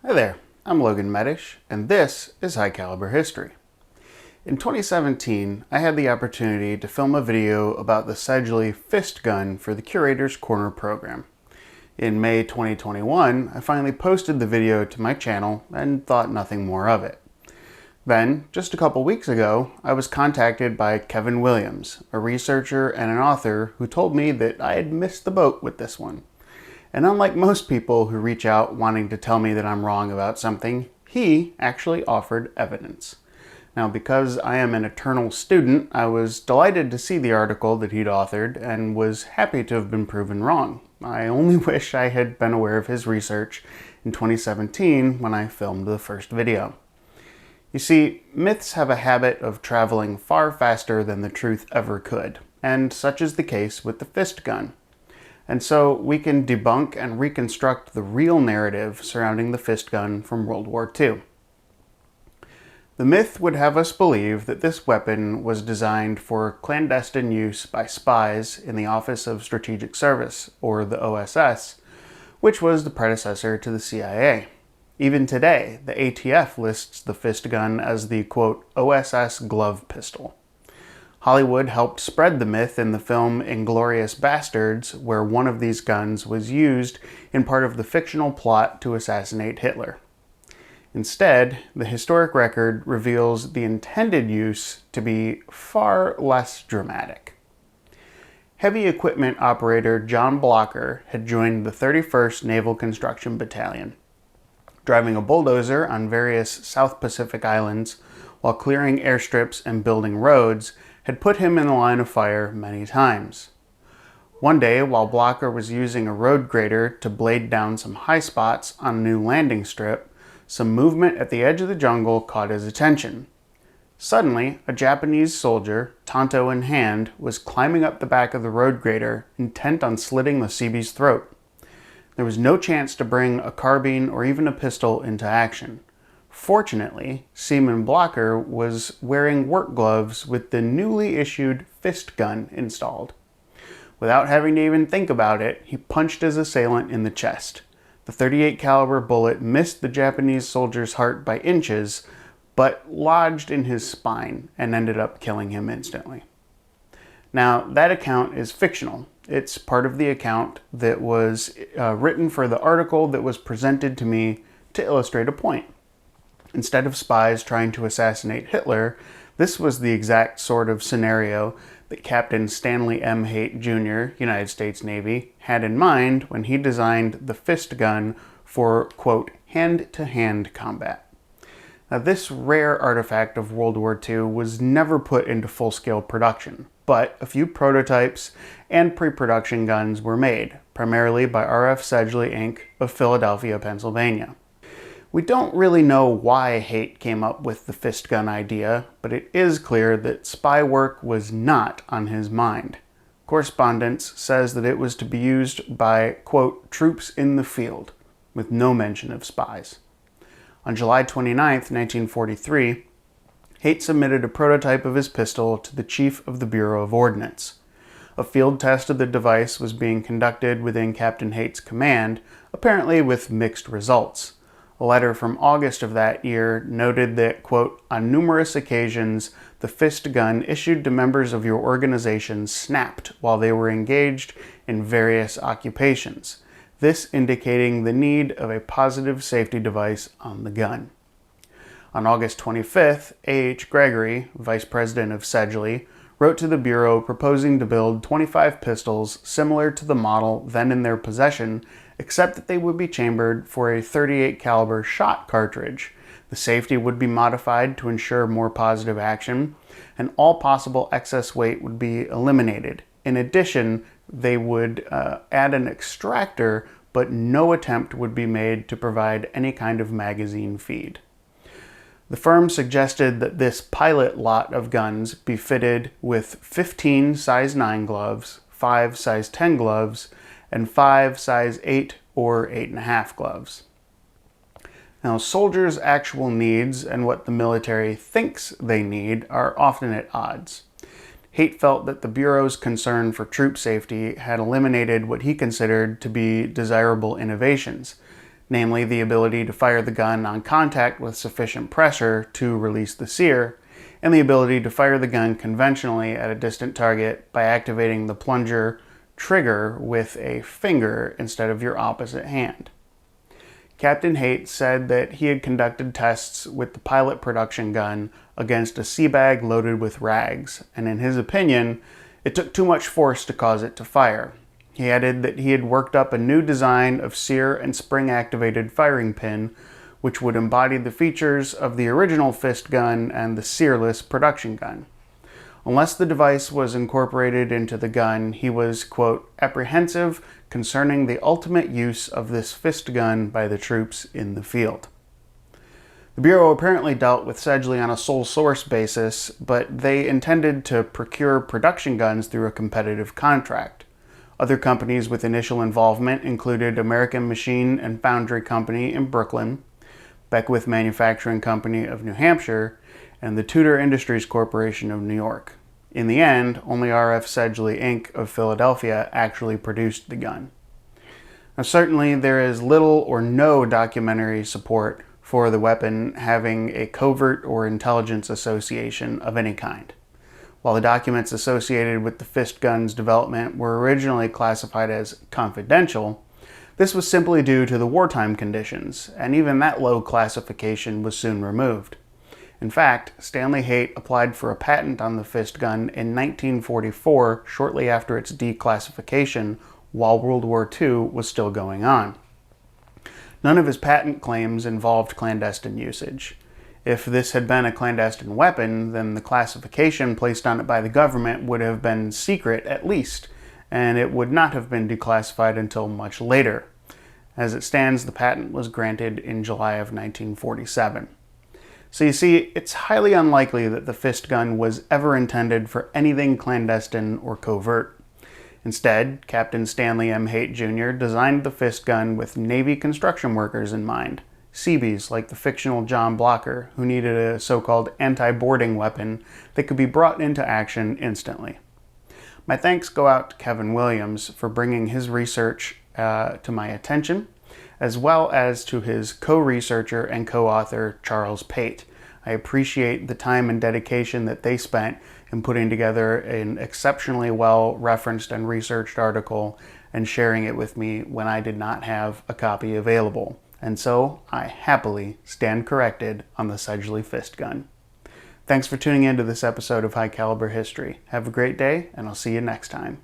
Hi there, I'm Logan Medish, and this is High Caliber History. In 2017, I had the opportunity to film a video about the Sedgley fist gun for the Curator's Corner program. In May 2021, I finally posted the video to my channel and thought nothing more of it. Then, just a couple weeks ago, I was contacted by Kevin Williams, a researcher and an author who told me that I had missed the boat with this one. And unlike most people who reach out wanting to tell me that I'm wrong about something, he actually offered evidence. Now, because I am an eternal student, I was delighted to see the article that he'd authored and was happy to have been proven wrong. I only wish I had been aware of his research in 2017 when I filmed the first video. You see, myths have a habit of traveling far faster than the truth ever could, and such is the case with the fist gun. And so we can debunk and reconstruct the real narrative surrounding the fist gun from World War II. The myth would have us believe that this weapon was designed for clandestine use by spies in the Office of Strategic Service, or the OSS, which was the predecessor to the CIA. Even today, the ATF lists the fist gun as the, quote, OSS glove pistol. Hollywood helped spread the myth in the film Inglourious Basterds, where one of these guns was used in part of the fictional plot to assassinate Hitler. Instead, the historic record reveals the intended use to be far less dramatic. Heavy equipment operator John Blocker had joined the 31st Naval Construction Battalion. Driving a bulldozer on various South Pacific islands while clearing airstrips and building roads had put him in the line of fire many times. One day, while Blocker was using a road grader to blade down some high spots on a new landing strip, some movement at the edge of the jungle caught his attention. Suddenly, a Japanese soldier, Tonto in hand, was climbing up the back of the road grader, intent on slitting the Seabie's throat. There was no chance to bring a carbine or even a pistol into action. Fortunately, Seaman Blocker was wearing work gloves with the newly issued fist gun installed. Without having to even think about it, he punched his assailant in the chest. The .38 caliber bullet missed the Japanese soldier's heart by inches, but lodged in his spine and ended up killing him instantly. Now, that account is fictional. It's part of the account that was written for the article that was presented to me to illustrate a point. Instead of spies trying to assassinate Hitler, this was the exact sort of scenario that Captain Stanley M. Haight, Jr., United States Navy, had in mind when he designed the fist gun for, quote, hand-to-hand combat. Now, this rare artifact of World War II was never put into full-scale production, but a few prototypes and pre-production guns were made, primarily by R.F. Sedgley, Inc. of Philadelphia, Pennsylvania. We don't really know why Haight came up with the fist gun idea, but it is clear that spy work was not on his mind. Correspondence says that it was to be used by, quote, troops in the field, with no mention of spies. On July 29, 1943, Haight submitted a prototype of his pistol to the Chief of the Bureau of Ordnance. A field test of the device was being conducted within Captain Haight's command, apparently with mixed results. A letter from August of that year noted that, quote, on numerous occasions, the fist gun issued to members of your organization snapped while they were engaged in various occupations, this indicating the need of a positive safety device on the gun. On August 25th, A.H. Gregory, vice president of Sedgley, wrote to the Bureau proposing to build 25 pistols similar to the model then in their possession, except that they would be chambered for a .38 caliber shot cartridge. The safety would be modified to ensure more positive action, and all possible excess weight would be eliminated. In addition, they would add an extractor, but no attempt would be made to provide any kind of magazine feed. The firm suggested that this pilot lot of guns be fitted with 15 size 9 gloves, 5 size 10 gloves, and 5 size 8 or 8.5 gloves. Now, soldiers' actual needs and what the military thinks they need are often at odds. Haight felt that the Bureau's concern for troop safety had eliminated what he considered to be desirable innovations. namely the ability to fire the gun on contact with sufficient pressure to release the sear, and the ability to fire the gun conventionally at a distant target by activating the plunger trigger with a finger instead of your opposite hand. Captain Haight said that he had conducted tests with the pilot production gun against a sea bag loaded with rags, and in his opinion, it took too much force to cause it to fire. He added that he had worked up a new design of sear and spring-activated firing pin, which would embody the features of the original fist gun and the searless production gun. Unless the device was incorporated into the gun, he was, quote, apprehensive concerning the ultimate use of this fist gun by the troops in the field. The Bureau apparently dealt with Sedgley on a sole source basis, but they intended to procure production guns through a competitive contract. Other companies with initial involvement included American Machine and Foundry Company in Brooklyn, Beckwith Manufacturing Company of New Hampshire, and the Tudor Industries Corporation of New York. In the end, only R.F. Sedgley, Inc. of Philadelphia actually produced the gun. Now, certainly there is little or no documentary support for the weapon having a covert or intelligence association of any kind. While the documents associated with the fist gun's development were originally classified as confidential, this was simply due to the wartime conditions, and even that low classification was soon removed. In fact, Stanley Haight applied for a patent on the fist gun in 1944, shortly after its declassification, while World War II was still going on. None of his patent claims involved clandestine usage. If this had been a clandestine weapon, then the classification placed on it by the government would have been secret at least, and it would not have been declassified until much later. As it stands, the patent was granted in July of 1947. So you see, it's highly unlikely that the fist gun was ever intended for anything clandestine or covert. Instead, Captain Stanley M. Haight Jr. designed the fist gun with Navy construction workers in mind, Seabees like the fictional John Blocker, who needed a so-called anti-boarding weapon that could be brought into action instantly. My thanks go out to Kevin Williams for bringing his research to my attention, as well as to his co-researcher and co-author Charles Pate. I appreciate the time and dedication that they spent in putting together an exceptionally well-referenced and researched article and sharing it with me when I did not have a copy available. And so I happily stand corrected on the Sedgley fist gun. Thanks for tuning in to this episode of High Caliber History. Have a great day, and I'll see you next time.